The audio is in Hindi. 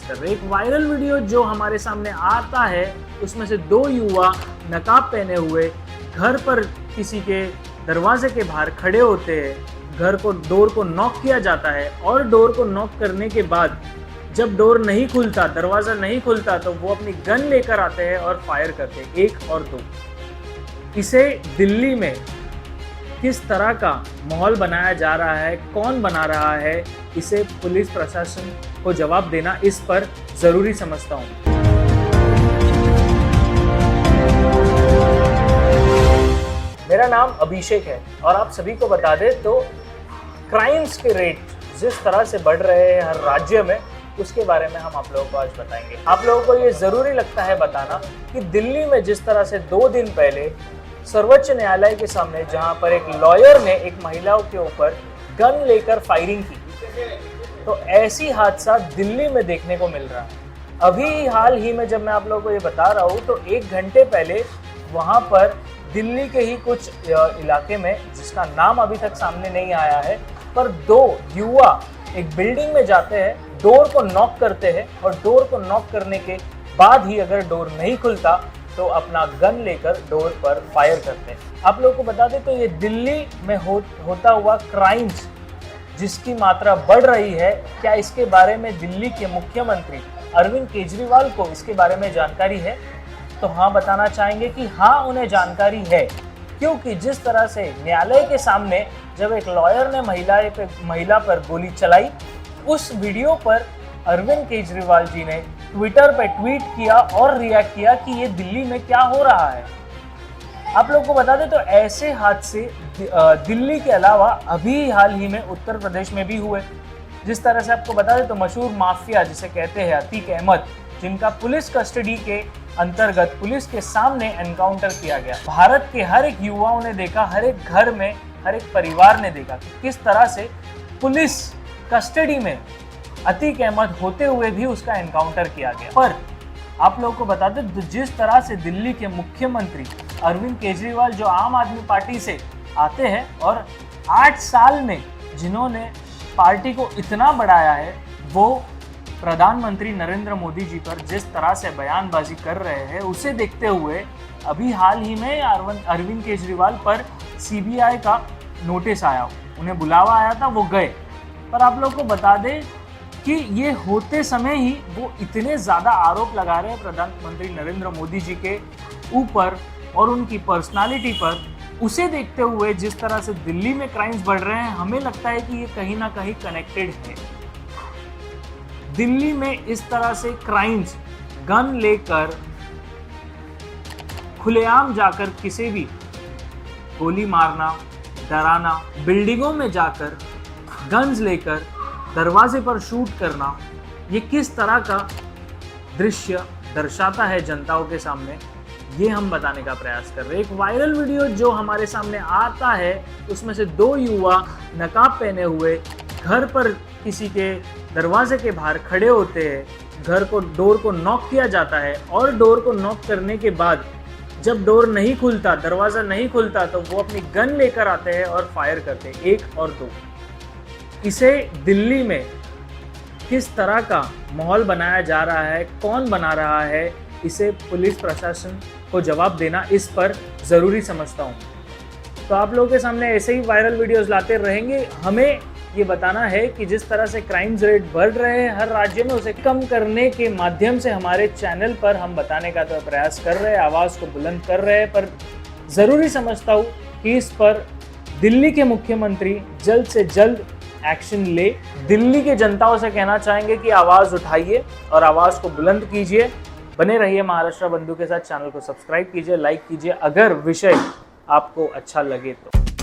कर रहे हैं। एक वायरल वीडियो जो हमारे सामने आता है उसमें से दो युवा नकाब पहने हुए घर पर किसी के दरवाजे के बाहर खड़े होते हैं। डोर को नॉक किया जाता है और डोर को नॉक करने के बाद जब डोर नहीं खुलता, दरवाज़ा नहीं खुलता, तो वो अपनी गन लेकर आते हैं और फायर करते हैं, 1 और 2। इसे दिल्ली में किस तरह का माहौल बनाया जा रहा है, कौन बना रहा है, इसे पुलिस प्रशासन को जवाब देना इस पर ज़रूरी समझता हूँ। मेरा नाम अभिषेक है और आप सभी को बता दें तो क्राइम्स के रेट जिस तरह से बढ़ रहे हैं हर राज्य में, उसके बारे में हम आप लोगों को आज बताएंगे। आप लोगों को ये ज़रूरी लगता है बताना कि दिल्ली में जिस तरह से 2 दिन पहले सर्वोच्च न्यायालय के सामने जहां पर एक लॉयर ने एक महिला के ऊपर गन लेकर फायरिंग की, तो ऐसी हादसा दिल्ली में देखने को मिल रहा है। अभी हाल ही में जब मैं आप लोगों को ये बता रहा हूँ तो 1 घंटे पहले वहाँ पर दिल्ली के ही कुछ इलाके में, जिसका नाम अभी तक सामने नहीं आया है, पर 2 युवा एक बिल्डिंग में जाते हैं, डोर को नॉक करते हैं और डोर को नॉक करने के बाद ही अगर डोर नहीं खुलता तो अपना गन लेकर डोर पर फायर करते हैं। आप लोगों को बता दें तो ये दिल्ली में होता हुआ क्राइम्स जिसकी मात्रा बढ़ रही है, क्या इसके बारे में दिल्ली के मुख्यमंत्री अरविंद केजरीवाल को इसके बारे में जानकारी है? तो हाँ, बताना चाहेंगे कि हाँ, उन्हें जानकारी है, क्योंकि जिस तरह से न्यायालय के सामने जब एक लॉयर ने महिला पर गोली चलाई, उस वीडियो पर अरविंद केजरीवाल जी ने ट्विटर पे ट्वीट किया और रिएक्ट किया कि ये दिल्ली में क्या हो रहा है। आप लोगों को बता दें तो ऐसे हादसे दिल्ली के अलावा अभी हाल ही में उत्तर प्रदेश में भी हुए। जिस तरह से आपको बता दें तो मशहूर माफिया जिसे कहते हैं अतीक अहमद, जिनका पुलिस कस्टडी के अंतर्गत पुलिस के सामने एनकाउंटर किया गया। भारत के हर एक युवाओं ने देखा, हर एक घर में, हर एक परिवार ने देखा कि किस तरह से पुलिस कस्टडी में अतीक अहमद होते हुए भी उसका एनकाउंटर किया गया। पर आप लोगों को बता दें जिस तरह से दिल्ली के मुख्यमंत्री अरविंद केजरीवाल जो आम आदमी पार्टी से आते हैं और 8 साल में जिन्होंने पार्टी को इतना बढ़ाया है, वो प्रधानमंत्री नरेंद्र मोदी जी पर जिस तरह से बयानबाजी कर रहे हैं, उसे देखते हुए अभी हाल ही में अरविंद केजरीवाल पर सीबीआई का नोटिस आया, उन्हें बुलावा आया था, वो गए। पर आप लोगों को बता दें कि ये होते समय ही वो इतने ज़्यादा आरोप लगा रहे हैं प्रधानमंत्री नरेंद्र मोदी जी के ऊपर और उनकी पर्सनालिटी पर, उसे देखते हुए जिस तरह से दिल्ली में क्राइम्स बढ़ रहे हैं, हमें लगता है कि ये कहीं ना कहीं कनेक्टेड है। दिल्ली में इस तरह से क्राइम्स, गन लेकर खुलेआम जाकर किसी भी गोली मारना, डराना, बिल्डिंगों में जाकर गन्स लेकर दरवाजे पर शूट करना, ये किस तरह का दृश्य दर्शाता है जनताओं के सामने, ये हम बताने का प्रयास कर रहे हैं। एक वायरल वीडियो जो हमारे सामने आता है उसमें से 2 युवा नकाब पहने हुए घर पर किसी के दरवाजे के बाहर खड़े होते हैं। डोर को नॉक किया जाता है और डोर को नॉक करने के बाद जब डोर नहीं खुलता, दरवाज़ा नहीं खुलता, तो वो अपनी गन लेकर आते हैं और फायर करते हैं, 1 और 2। इसे दिल्ली में किस तरह का माहौल बनाया जा रहा है, कौन बना रहा है, इसे पुलिस प्रशासन को जवाब देना इस पर ज़रूरी समझता हूँ। तो आप लोगों के सामने ऐसे ही वायरल वीडियोस लाते रहेंगे। हमें ये बताना है कि जिस तरह से क्राइम्स रेट बढ़ रहे हैं हर राज्य में, उसे कम करने के माध्यम से हमारे चैनल पर हम बताने का तो प्रयास कर रहे हैं, आवाज़ को बुलंद कर रहे हैं। पर ज़रूरी समझता हूँ कि इस पर दिल्ली के मुख्यमंत्री जल्द से जल्द एक्शन ले। दिल्ली के जनताओं से कहना चाहेंगे कि आवाज़ उठाइए और आवाज़ को बुलंद कीजिए। बने रहिए महाराष्ट्र बंधु के साथ। चैनल को सब्सक्राइब कीजिए, लाइक कीजिए अगर विषय आपको अच्छा लगे तो।